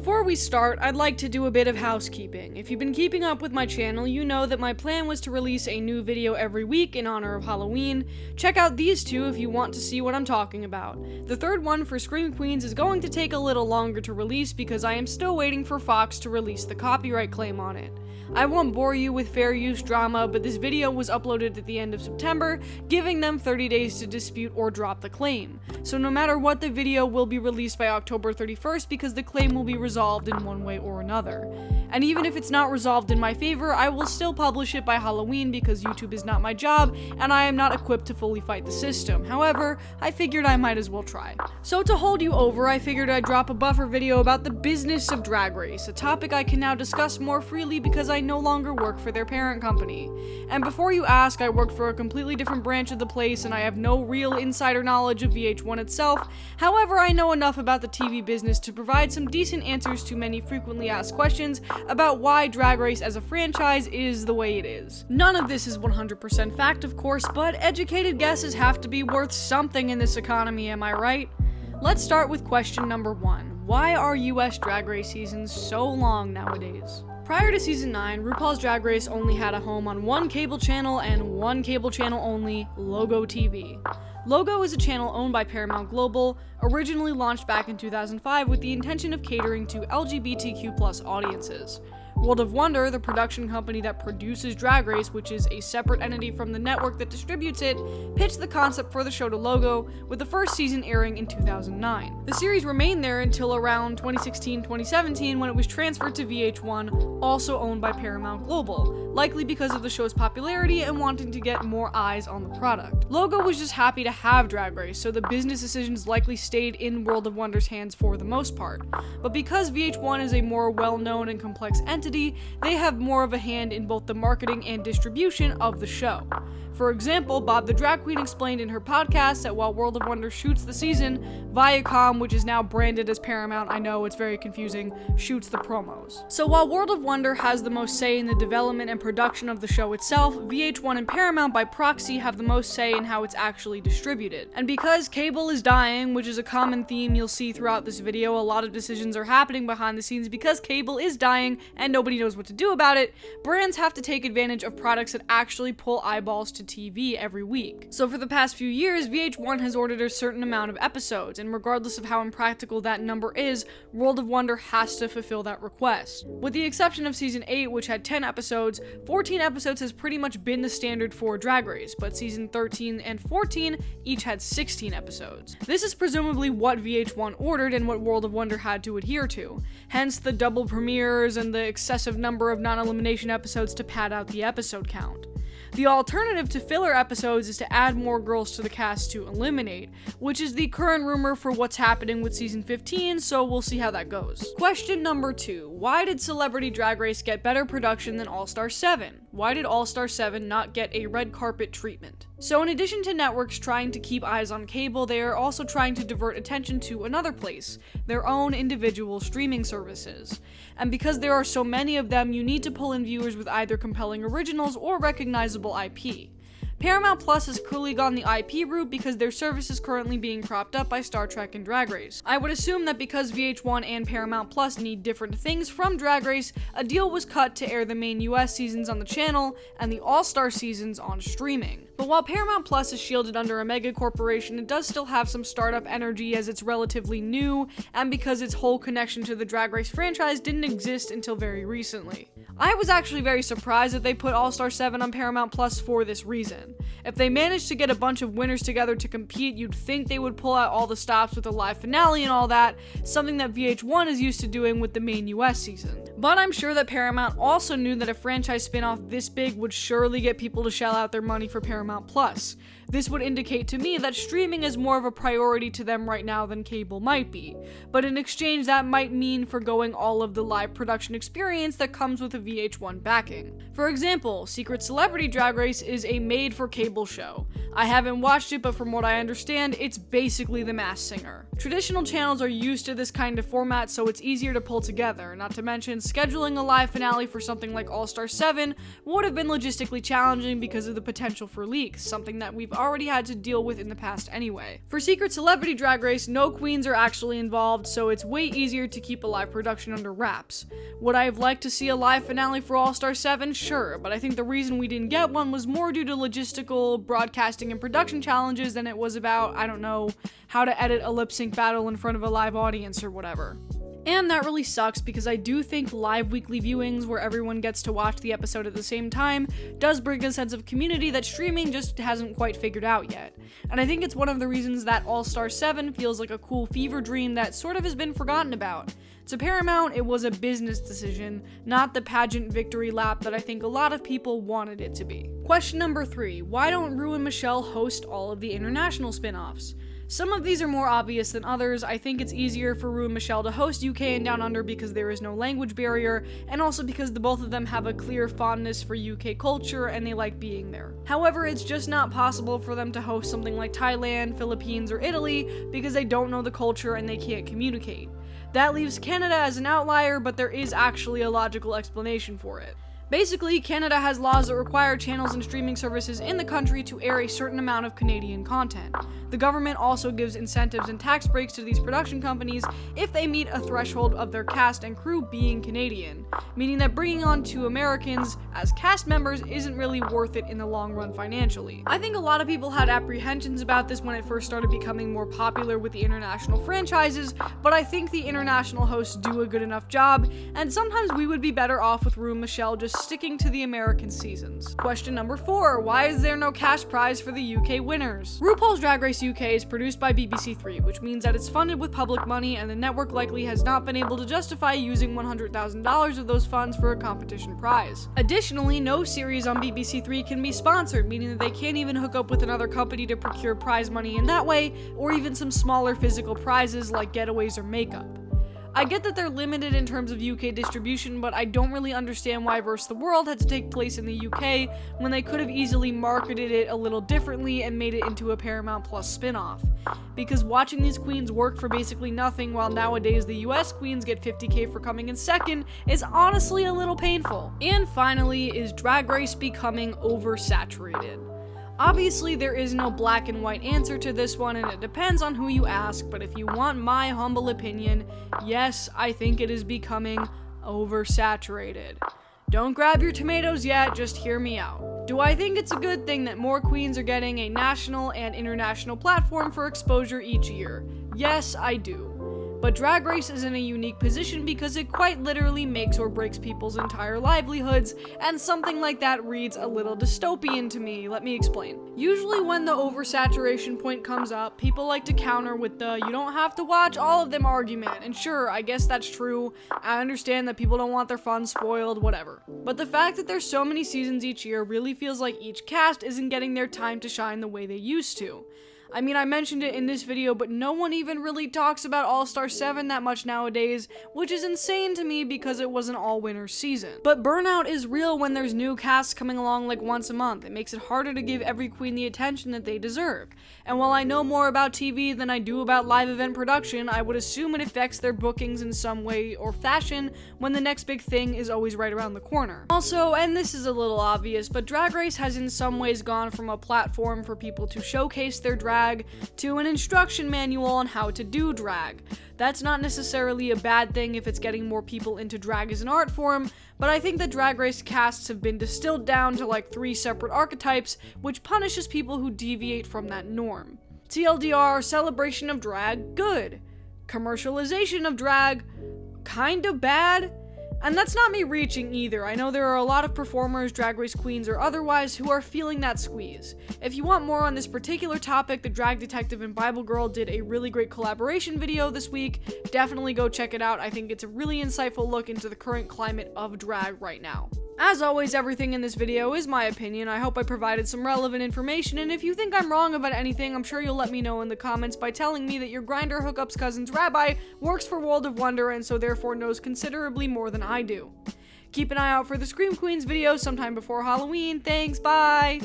Before we start, I'd like to do a bit of housekeeping. If you've been keeping up with my channel, you know that my plan was to release a new video every week in honor of Halloween. Check out these two if you want to see what I'm talking about. The third one for Scream Queens is going to take a little longer to release because I am still waiting for Fox to release the copyright claim on it. I won't bore you with fair use drama, but this video was uploaded at the end of September, giving them 30 days to dispute or drop the claim. So no matter what, the video will be released by October 31st because the claim will be resolved in one way or another. And even if it's not resolved in my favor, I will still publish it by Halloween because YouTube is not my job, and I am not equipped to fully fight the system. However, I figured I might as well try. So to hold you over, I figured I'd drop a buffer video about the business of Drag Race, a topic I can now discuss more freely because I no longer work for their parent company. And before you ask, I worked for a completely different branch of the place and I have no real insider knowledge of VH1 itself. However, I know enough about the TV business to provide some decent answers to many frequently asked questions about why Drag Race as a franchise is the way it is. None of this is 100% fact, of course, but educated guesses have to be worth something in this economy, am I right? Let's start with question number 1. Why are US Drag Race seasons so long nowadays? Prior to season 9, RuPaul's Drag Race only had a home on one cable channel and one cable channel only, Logo TV. Logo is a channel owned by Paramount Global, originally launched back in 2005 with the intention of catering to LGBTQ+ audiences. World of Wonder, the production company that produces Drag Race, which is a separate entity from the network that distributes it, pitched the concept for the show to Logo, with the first season airing in 2009. The series remained there until around 2016-2017 when it was transferred to VH1, also owned by Paramount Global, likely because of the show's popularity and wanting to get more eyes on the product. Logo was just happy to have Drag Race, so the business decisions likely stayed in World of Wonder's hands for the most part. But because VH1 is a more well-known and complex entity, they have more of a hand in both the marketing and distribution of the show. For example, Bob the Drag Queen explained in her podcast that while World of Wonder shoots the season, Viacom, which is now branded as Paramount, I know it's very confusing, shoots the promos. So while World of Wonder has the most say in the development and production of the show itself, VH1 and Paramount by proxy have the most say in how it's actually distributed. And because cable is dying, which is a common theme you'll see throughout this video, a lot of decisions are happening behind the scenes because cable is dying and nobody knows what to do about it, brands have to take advantage of products that actually pull eyeballs to TV every week. So for the past few years, VH1 has ordered a certain amount of episodes, and regardless of how impractical that number is, World of Wonder has to fulfill that request. With the exception of season 8, which had 10 episodes, 14 episodes has pretty much been the standard for Drag Race, but season 13 and 14 each had 16 episodes. This is presumably what VH1 ordered and what World of Wonder had to adhere to, hence the double premieres and the excessive number of non-elimination episodes to pad out the episode count. The alternative to filler episodes is to add more girls to the cast to eliminate, which is the current rumor for what's happening with season 15, so we'll see how that goes. Question number 2. Why did Celebrity Drag Race get better production than All-Star 7? Why did All-Star 7 not get a red carpet treatment? So in addition to networks trying to keep eyes on cable, they are also trying to divert attention to another place, their own individual streaming services. And because there are so many of them, you need to pull in viewers with either compelling originals or recognizable IP. Paramount Plus has clearly gone the IP route because their service is currently being propped up by Star Trek and Drag Race. I would assume that because VH1 and Paramount Plus need different things from Drag Race, a deal was cut to air the main US seasons on the channel and the All-Star seasons on streaming. But while Paramount Plus is shielded under a mega corporation, it does still have some startup energy as it's relatively new, and because its whole connection to the Drag Race franchise didn't exist until very recently. I was actually very surprised that they put All-Star 7 on Paramount Plus for this reason. If they managed to get a bunch of winners together to compete, you'd think they would pull out all the stops with a live finale and all that, something that VH1 is used to doing with the main US season. But I'm sure that Paramount also knew that a franchise spin-off this big would surely get people to shell out their money for Paramount Plus. This would indicate to me that streaming is more of a priority to them right now than cable might be, but in exchange that might mean forgoing all of the live production experience that comes with a VH1 backing. For example, Secret Celebrity Drag Race is a made-for-cable show. I haven't watched it, but from what I understand, it's basically The Masked Singer. Traditional channels are used to this kind of format, so it's easier to pull together, not to mention scheduling a live finale for something like All-Star 7 would have been logistically challenging because of the potential for leaks, something that we've already had to deal with in the past anyway. For Secret Celebrity Drag Race, no queens are actually involved, so it's way easier to keep a live production under wraps. Would I have liked to see a live finale for All-Star 7? Sure, but I think the reason we didn't get one was more due to logistical, broadcasting, and production challenges than it was about, I don't know, how to edit a lip-sync battle in front of a live audience or whatever. And that really sucks because I do think live weekly viewings where everyone gets to watch the episode at the same time does bring a sense of community that streaming just hasn't quite figured out yet. And I think it's one of the reasons that All-Star 7 feels like a cool fever dream that sort of has been forgotten about. To Paramount, it was a business decision, not the pageant victory lap that I think a lot of people wanted it to be. Question number 3, why don't Ru and Michelle host all of the international spin-offs? Some of these are more obvious than others. I think it's easier for Ru and Michelle to host UK and Down Under because there is no language barrier, and also because the both of them have a clear fondness for UK culture and they like being there. However, it's just not possible for them to host something like Thailand, Philippines, or Italy because they don't know the culture and they can't communicate. That leaves Canada as an outlier, but there is actually a logical explanation for it. Basically, Canada has laws that require channels and streaming services in the country to air a certain amount of Canadian content. The government also gives incentives and tax breaks to these production companies if they meet a threshold of their cast and crew being Canadian, meaning that bringing on 2 Americans as cast members isn't really worth it in the long run financially. I think a lot of people had apprehensions about this when it first started becoming more popular with the international franchises, but I think the international hosts do a good enough job, and sometimes we would be better off with Ru and Michelle just sticking to the American seasons. Question number 4, why is there no cash prize for the UK winners? RuPaul's Drag Race UK is produced by BBC Three, which means that it's funded with public money and the network likely has not been able to justify using $100,000 of those funds for a competition prize. Additionally, no series on BBC Three can be sponsored, meaning that they can't even hook up with another company to procure prize money in that way, or even some smaller physical prizes like getaways or makeup. I get that they're limited in terms of UK distribution, but I don't really understand why Versus the World had to take place in the UK when they could have easily marketed it a little differently and made it into a Paramount Plus spin-off. Because watching these queens work for basically nothing while nowadays the US queens get $50K for coming in second is honestly a little painful. And finally, is Drag Race becoming oversaturated? Obviously, there is no black and white answer to this one, and it depends on who you ask, but if you want my humble opinion, yes, I think it is becoming oversaturated. Don't grab your tomatoes yet, just hear me out. Do I think it's a good thing that more queens are getting a national and international platform for exposure each year? Yes, I do. But Drag Race is in a unique position because it quite literally makes or breaks people's entire livelihoods, and something like that reads a little dystopian to me. Let me explain. Usually when the oversaturation point comes up, people like to counter with the "you don't have to watch all of them" argument, and sure, I guess that's true. I understand that people don't want their fun spoiled, whatever. But the fact that there's so many seasons each year really feels like each cast isn't getting their time to shine the way they used to. I mean, I mentioned it in this video, but no one even really talks about All-Star 7 that much nowadays, which is insane to me because it was an all-winners season. But burnout is real when there's new casts coming along like once a month. It makes it harder to give every queen the attention that they deserve. And while I know more about TV than I do about live event production, I would assume it affects their bookings in some way or fashion when the next big thing is always right around the corner. Also, and this is a little obvious, but Drag Race has in some ways gone from a platform for people to showcase their drag to an instruction manual on how to do drag. That's not necessarily a bad thing if it's getting more people into drag as an art form, but I think that Drag Race casts have been distilled down to like 3 separate archetypes, which punishes people who deviate from that norm. TLDR, celebration of drag, good. Commercialization of drag, kind of bad. And that's not me reaching either. I know there are a lot of performers, Drag Race queens or otherwise, who are feeling that squeeze. If you want more on this particular topic, the Drag Detective and Bible Girl did a really great collaboration video this week. Definitely go check it out. I think it's a really insightful look into the current climate of drag right now. As always, everything in this video is my opinion. I hope I provided some relevant information, and if you think I'm wrong about anything, I'm sure you'll let me know in the comments by telling me that your Grindr hookups cousin's rabbi works for World of Wonder and so therefore knows considerably more than I do. Keep an eye out for the Scream Queens video sometime before Halloween. Thanks, bye!